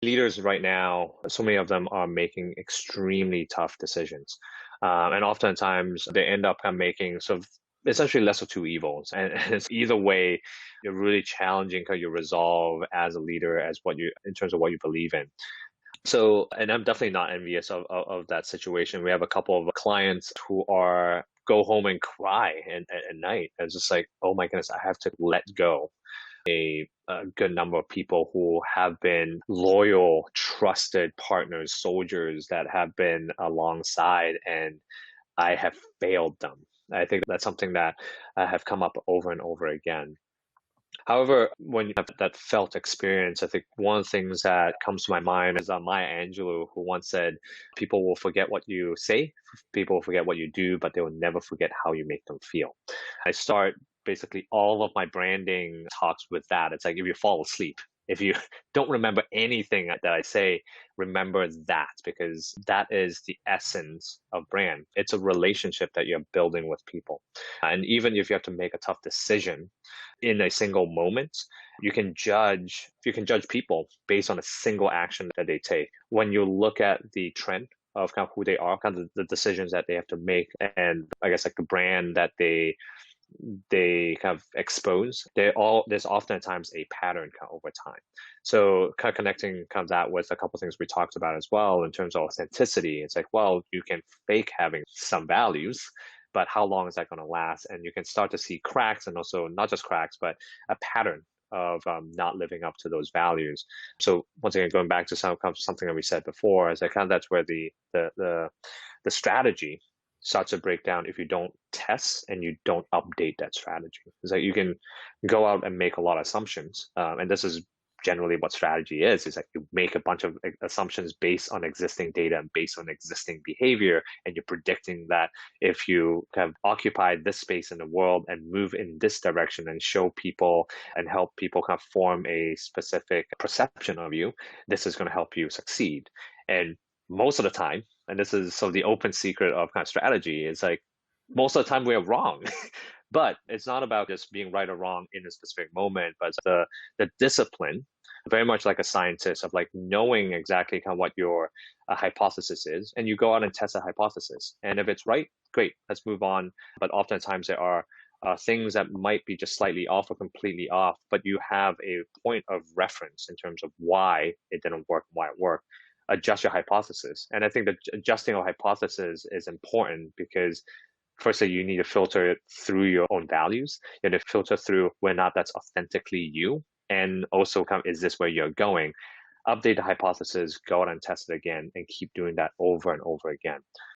Leaders right now, so many of them are making extremely tough decisions. And oftentimes they end up kind of making sort of essentially lesser two evils. And it's either way, you're really challenging kind of your resolve as a leader, as what you, in terms of what you believe in. So, and I'm definitely not envious of that situation. We have a couple of clients who are go home and cry at night. It's just like, oh my goodness, I have to let go a good number of people who have been loyal, trusted partners, soldiers that have been alongside, and I have failed them. I think that's something that have come up over and over again. However, when you have that felt experience, I think one of the things that comes to my mind is Maya Angelou, who once said, people will forget what you say, people will forget what you do, but they will never forget how you make them feel. I start basically all of my branding talks with that. It's like if you fall asleep, if you don't remember anything that I say, remember that because that is the essence of brand. It's a relationship that you're building with people. And even if you have to make a tough decision in a single moment, you can judge people based on a single action that they take. When you look at the trend of kind of who they are, kind of the decisions that they have to make, and I guess like the brand that they kind of expose, there's oftentimes a pattern kind of over time. So kind of connecting kind of that with a couple of things we talked about as well in terms of authenticity. It's like, well, you can fake having some values, but how long is that going to last? And you can start to see cracks, and also not just cracks, but a pattern of not living up to those values. So once again, going back to something that we said before, is that kind of that's where the strategy starts to break down if you don't test and you don't update that strategy. It's like you can go out and make a lot of assumptions, and this is generally what strategy is. Is that you make a bunch of assumptions based on existing data and based on existing behavior, and you're predicting that if you kind of occupy this space in the world and move in this direction and show people and help people kind of form a specific perception of you, this is going to help you succeed. And most of the time, and this is so the open secret of kind of strategy, is like most of the time we're wrong. But it's not about just being right or wrong in a specific moment, but it's the discipline, very much like a scientist, of like knowing exactly kind of what your hypothesis is, and you go out and test a hypothesis. And if it's right, great, let's move on. But oftentimes there are things that might be just slightly off or completely off, but you have a point of reference in terms of why it didn't work, why it worked. Adjust your hypothesis. And I think that adjusting your hypothesis is important because firstly, you need to filter it through your own values. You need to filter through whether or not that's authentically you. And also, kind of, is this where you're going? Update the hypothesis, go out and test it again, and keep doing that over and over again.